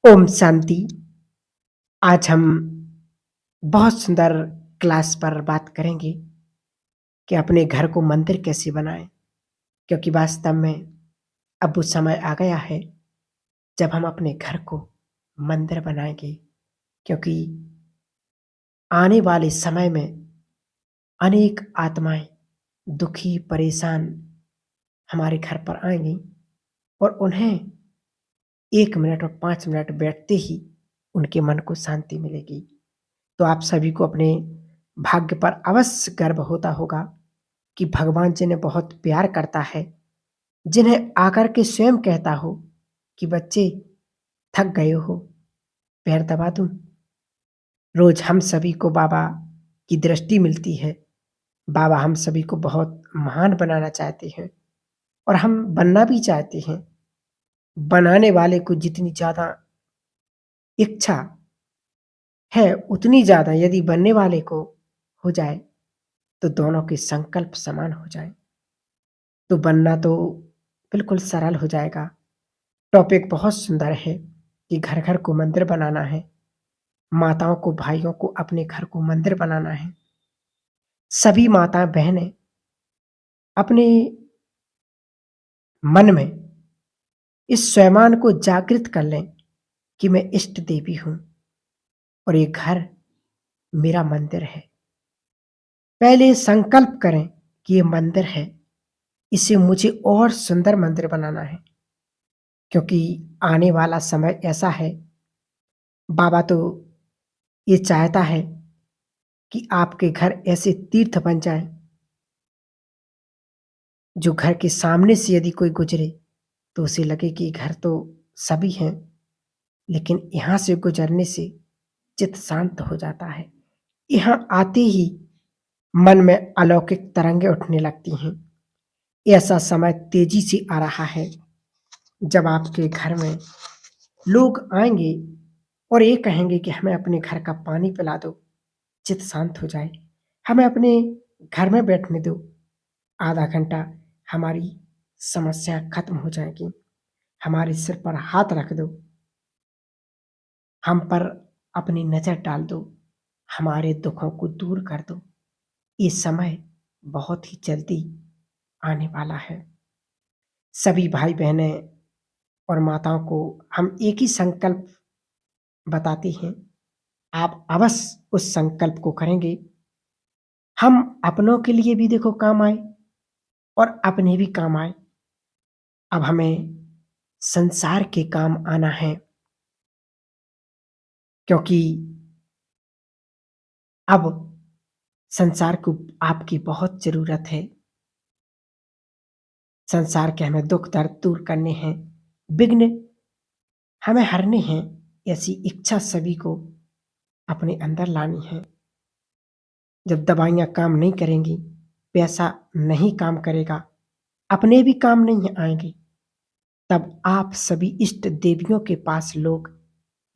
ओम शांति। आज हम बहुत सुंदर क्लास पर बात करेंगे कि अपने घर को मंदिर कैसे बनाएं, क्योंकि वास्तव में अब वो समय आ गया है जब हम अपने घर को मंदिर बनाएंगे। क्योंकि आने वाले समय में अनेक आत्माएं दुखी परेशान हमारे घर पर आएंगी और उन्हें 1 मिनट और 5 मिनट बैठते ही उनके मन को शांति मिलेगी। तो आप सभी को अपने भाग्य पर अवश्य गर्व होता होगा कि भगवान जिन्हें बहुत प्यार करता है, जिन्हें आकर के स्वयं कहता हो कि बच्चे थक गए हो, पैर दबा दूं। रोज हम सभी को बाबा की दृष्टि मिलती है। बाबा हम सभी को बहुत महान बनाना चाहते हैं और हम बनना भी चाहते हैं। बनाने वाले को जितनी ज्यादा इच्छा है उतनी ज्यादा यदि बनने वाले को हो जाए तो दोनों के संकल्प समान हो जाए तो बनना तो बिल्कुल सरल हो जाएगा। टॉपिक बहुत सुंदर है कि घर घर को मंदिर बनाना है। माताओं को भाइयों को अपने घर को मंदिर बनाना है। सभी माता बहनें अपने मन में इस स्वयं को जागृत कर लें कि मैं इष्ट देवी हूं और ये घर मेरा मंदिर है। पहले संकल्प करें कि ये मंदिर है, इसे मुझे और सुंदर मंदिर बनाना है। क्योंकि आने वाला समय ऐसा है, बाबा तो ये चाहता है कि आपके घर ऐसे तीर्थ बन जाएं जो घर के सामने से यदि कोई गुजरे तो उसे लगे कि घर तो सभी हैं, लेकिन यहाँ से गुजरने से चित्त शांत हो जाता है। यहाँ आते ही मन में अलौकिक तरंगे उठने लगती हैं। ऐसा समय तेजी से आ रहा है जब आपके घर में लोग आएंगे और ये कहेंगे कि हमें अपने घर का पानी पिला दो, चित्त शांत हो जाए, हमें अपने घर में बैठने दो, आधा घंटा हमारी समस्या खत्म हो जाएगी, हमारे सिर पर हाथ रख दो, हम पर अपनी नजर डाल दो, हमारे दुखों को दूर कर दो। ये समय बहुत ही जल्दी आने वाला है। सभी भाई बहनें और माताओं को हम एक ही संकल्प बताते हैं। आप अवश्य उस संकल्प को करेंगे। हम अपनों के लिए भी देखो काम आए और अपने भी काम आए। अब हमें संसार के काम आना है, क्योंकि अब संसार को आपकी बहुत जरूरत है। संसार के हमें दुख दर्द दूर करने हैं, विघ्न हमें हरने हैं। ऐसी इच्छा सभी को अपने अंदर लानी है। जब दवाइयां काम नहीं करेंगी, पैसा नहीं काम करेगा, अपने भी काम नहीं आएंगे, तब आप सभी इष्ट देवियों के पास लोग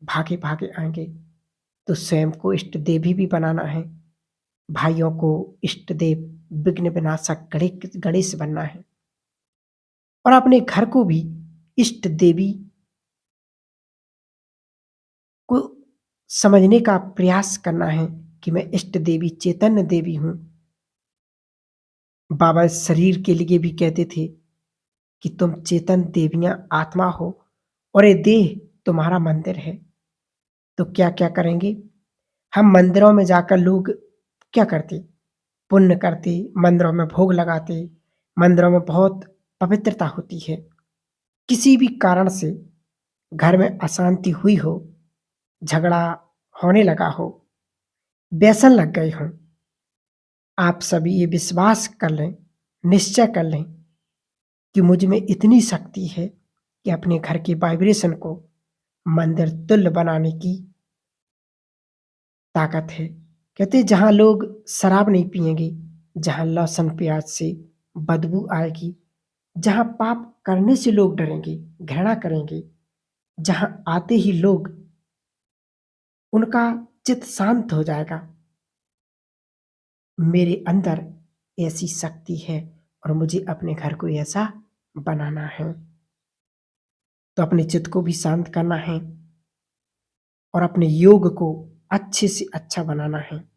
भागे भागे आएंगे। तो स्वयं को इष्ट देवी भी बनाना है, भाइयों को इष्ट देव विघ्न विनाशक गणेश बनना है और अपने घर को भी इष्ट देवी को समझने का प्रयास करना है कि मैं इष्ट देवी चैतन्य देवी हूं। बाबा शरीर के लिए भी कहते थे कि तुम चेतन देवियां आत्मा हो और ये देह तुम्हारा मंदिर है। तो क्या क्या करेंगे हम? मंदिरों में जाकर लोग क्या करते? पुण्य करते, मंदिरों में भोग लगाते, मंदिरों में बहुत पवित्रता होती है। किसी भी कारण से घर में अशांति हुई हो, झगड़ा होने लगा हो, व्यसन लग गए हों, आप सभी ये विश्वास कर लें, निश्चय कर लें कि मुझ में इतनी शक्ति है कि अपने घर के वाइब्रेशन को मंदिर तुल्य बनाने की ताकत है। कहते जहां लोग शराब नहीं पिएंगे, जहां लहसुन प्याज से बदबू आएगी, जहां पाप करने से लोग डरेंगे, घृणा करेंगे, जहां आते ही लोग उनका चित्त शांत हो जाएगा। मेरे अंदर ऐसी शक्ति है और मुझे अपने घर को ऐसा बनाना है। तो अपने चित्त को भी शांत करना है। और अपने योग को अच्छे से अच्छा बनाना है।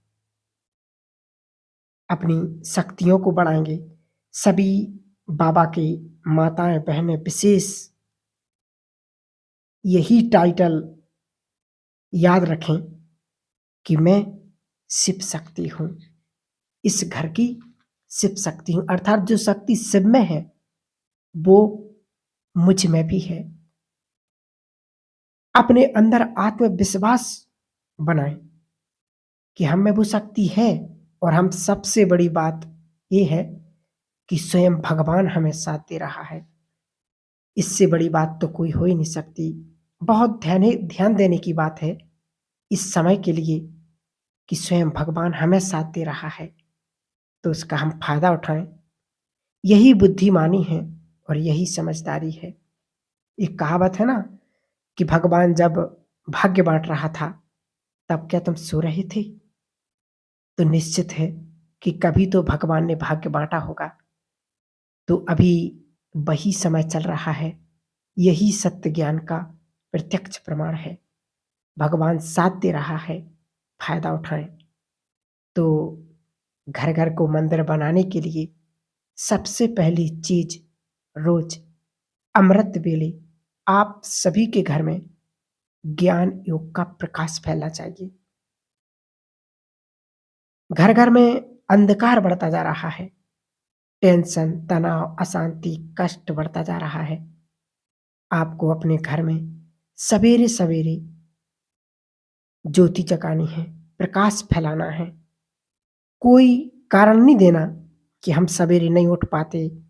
अपनी शक्तियों को बढ़ाएँगे। सभी बाबा की माताएँ, बहनें विशेष यही टाइटल याद रखें कि मैं शिव शक्ति हूँ। इस घर की शिव शक्ति हूँ, अर्थात जो शक्ति शिव में है, वो मुझ में भी है। अपने अंदर आत्मविश्वास बनाएँ कि हम में वो शक्ति है और हम सबसे बड़ी बात ये है कि स्वयं भगवान हमें साथ दे रहा है। इससे बड़ी बात तो कोई हो ही नहीं सकती। बहुत ध्यान देने की बात है इस समय के लिए कि स्वयं भगवान हमें साथ दे रहा है, तो उसका हम फ़ायदा उठाएँ। यही बुद्धिमानी है और यही समझदारी है। एक कहावत है ना कि भगवान जब भाग्य बाँट रहा था, तब क्या तुम सो रहे थे? तो निश्चित है कि कभी तो भगवान ने भाग्य बाँटा होगा। तो अभी वही समय चल रहा है। यही सत्य ज्ञान का प्रत्यक्ष प्रमाण है। भगवान साथ दे रहा है, फ़ायदा उठाएँ। तो घर-घर को मंदिर बनाने के लिए सबसे पहली चीज़ रोज़ अमृत वेले आप सभी के घर में ज्ञान योग का प्रकाश फैलना चाहिए। घर-घर में अंधकार बढ़ता जा रहा है। टेंशन, तनाव, अशांति, कष्ट बढ़ता जा रहा है। आपको अपने घर में सवेरे-सवेरे ज्योति जगानी है, प्रकाश फैलाना है। कोई कारण नहीं देना कि हम सवेरे नहीं उठ पाते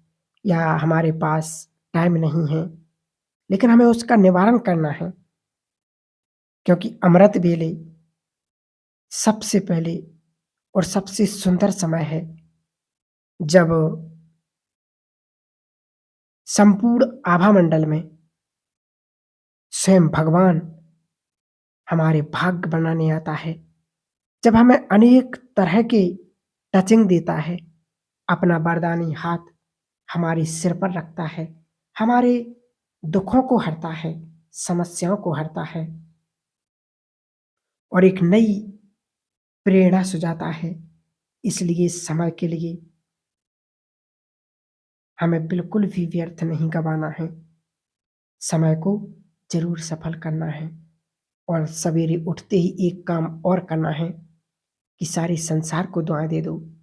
या हमारे पास टाइम नहीं है, लेकिन हमें उसका निवारण करना है। क्योंकि अमृत वेले सबसे पहले और सबसे सुंदर समय है, जब संपूर्ण आभा मंडल में स्वयं भगवान हमारे भाग्य बनाने आता है। जब हमें अनेक तरह के टचिंग देता है, अपना वरदानी हाथ हमारे सिर पर रखता है, हमारे दुखों को हरता है, समस्याओं को हरता है और एक नई प्रेरणा सुझाता है। इसलिए इस समय के लिए हमें बिल्कुल भी व्यर्थ नहीं गँवाना है। समय को ज़रूर सफल करना है और सवेरे उठते ही एक काम और करना है कि सारे संसार को दुआएँ दे दो।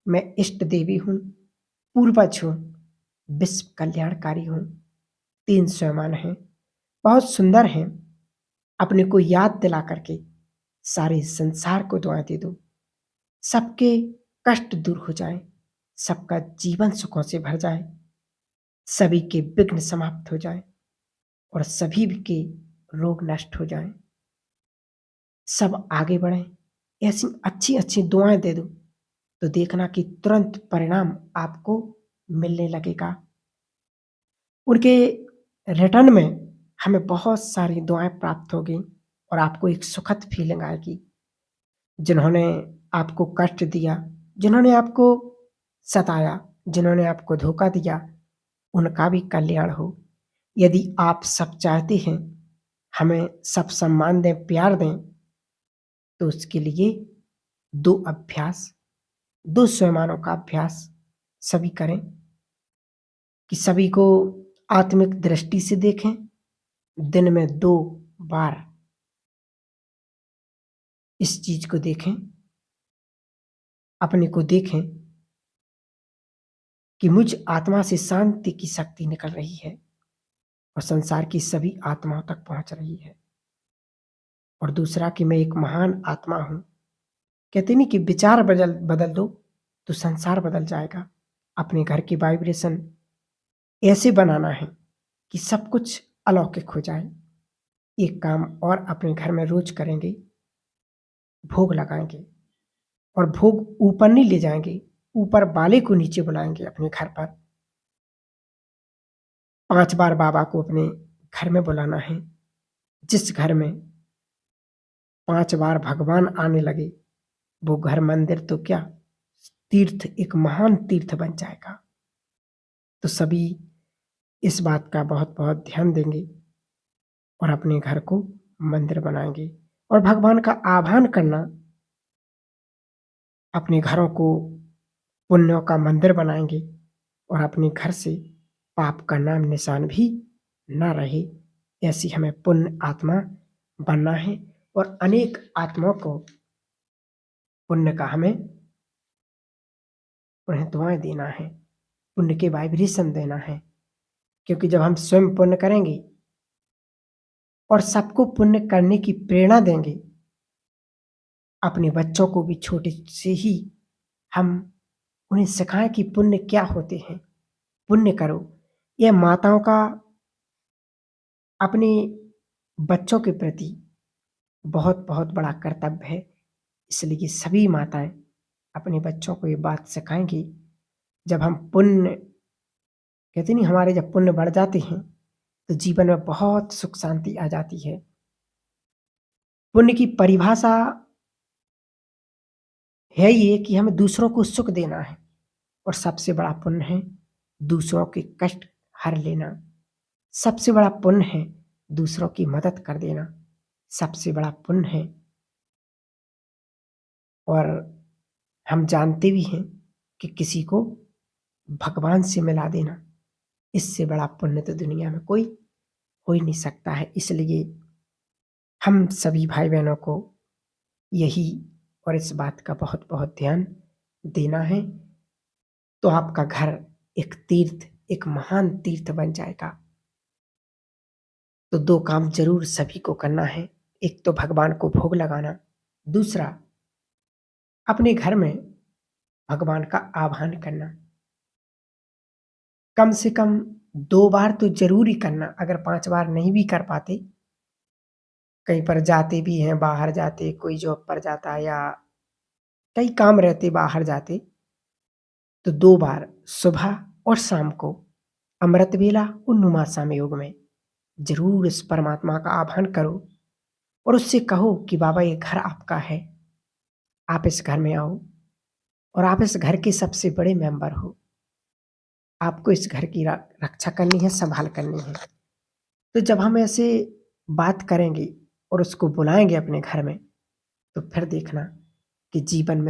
मैं इष्ट देवी हूँ, पूर्वज हूँ, विश्व कल्याणकारी हूँ। 3 स्वयं हैं, बहुत सुंदर हैं। अपने को याद दिला करके सारे संसार को दुआएँ दे दो। सबके कष्ट दूर हो जाएँ, सबका जीवन सुखों से भर जाए, सभी के विघ्न समाप्त हो जाएँ और सभी के रोग नष्ट हो जाएँ। सब आगे बढ़ें, ऐसी अच्छी-अच्छी दुआएँ दे दो, तो देखना कि तुरंत परिणाम आपको मिलने लगेगा। उनके रिटर्न में हमें बहुत सारी दुआएँ प्राप्त होगी और आपको एक सुखद फीलिंग आएगी। जिन्होंने आपको कष्ट दिया, जिन्होंने आपको सताया, जिन्होंने आपको धोखा दिया, उनका भी कल्याण हो। यदि आप सब चाहते हैं, हमें सब सम्मान दें, प्यार दें, तो उसके लिए 2 अभ्यास, 2 स्वयमानों का अभ्यास सभी करें कि सभी को आत्मिक दृष्टि से देखें। दिन में 2 बार इस चीज़ को देखें, अपने को देखें कि मुझ आत्मा से शांति की शक्ति निकल रही है और संसार की सभी आत्माओं तक पहुँच रही है। और दूसरा कि मैं एक महान आत्मा हूँ। कहते नहीं कि विचार बदल दो, तो संसार बदल जाएगा। अपने घर की वाइब्रेशन ऐसे बनाना है कि सब कुछ अलौकिक हो जाए। एक काम और अपने घर में रोज़ करेंगे, भोग लगाएँगे और भोग ऊपर नहीं ले जाएँगे, ऊपर वाले को नीचे बुलाएँगे अपने घर पर। 5 बार बाबा को अपने घर में बुलाना है। जिस घर में 5 बार भगवान आने लगे, वो घर मंदिर तो क्या, तीर्थ, एक महान तीर्थ बन जाएगा। तो सभी इस बात का बहुत-बहुत ध्यान देंगे और अपने घर को मंदिर बनाएँगे। और भगवान का आह्वान करना, अपने घरों को पुण्यों का मंदिर बनाएँगे और अपने घर से पाप का नाम निशान भी ना रहे। ऐसी हमें पुण्य आत्मा बनना है और अनेक आत्माओं को पुण्य का हमें उन्हें दुआएँ देना है, पुण्य के वाइब्रेशन देना है। क्योंकि जब हम स्वयं पुण्य करेंगे और सबको पुण्य करने की प्रेरणा देंगे, अपने बच्चों को भी छोटे से ही हम उन्हें सिखाएँ कि पुण्य क्या होते हैं, पुण्य करो। यह माताओं का अपने बच्चों के प्रति बहुत-बहुत बड़ा कर्तव्य है। इसलिए सभी माताएँ अपने बच्चों को ये बात सिखाएँगी, जब हम पुण्य कहते नहीं हमारे जब पुण्य बढ़ जाते हैं, तो जीवन में बहुत सुख शांति आ जाती है। पुण्य की परिभाषा है ये कि हमें दूसरों को सुख देना है और सबसे बड़ा पुण्य है दूसरों के कष्ट हर लेना। सबसे बड़ा पुण्य है दूसरों की मदद कर देना। सबसे बड़ा पुण्य है और हम जानते भी हैं कि किसी को भगवान से मिला देना, इससे बड़ा पुण्य तो दुनिया में कोई हो ही नहीं सकता है। इसलिए हम सभी भाई-बहनों को यही और इस बात का बहुत-बहुत ध्यान देना है, तो आपका घर एक तीर्थ, एक महान तीर्थ बन जाएगा। तो 2 काम ज़रूर सभी को करना है, एक तो भगवान को भोग लगाना, दूसरा अपने घर में भगवान का आह्वान करना। कम से कम 2 बार तो ज़रूर ही करना, अगर 5 बार नहीं भी कर पाते, कहीं पर जाते भी हैं, बाहर जाते, कोई जॉब पर जाता या कई काम रहते बाहर जाते, तो 2 बार सुबह और शाम को अमृत वेला और नुमासाम योग में ज़रूर इस परमात्मा का आह्वान करो और उससे कहो कि बाबा ये घर आपका है, आप इस घर में आओ और आप इस घर के सबसे बड़े मेंबर हो। आपको इस घर की रक्षा करनी है, संभाल करनी है। तो जब हम ऐसे बात करेंगे और उसको बुलाएँगे अपने घर में, तो फिर देखना कि जीवन में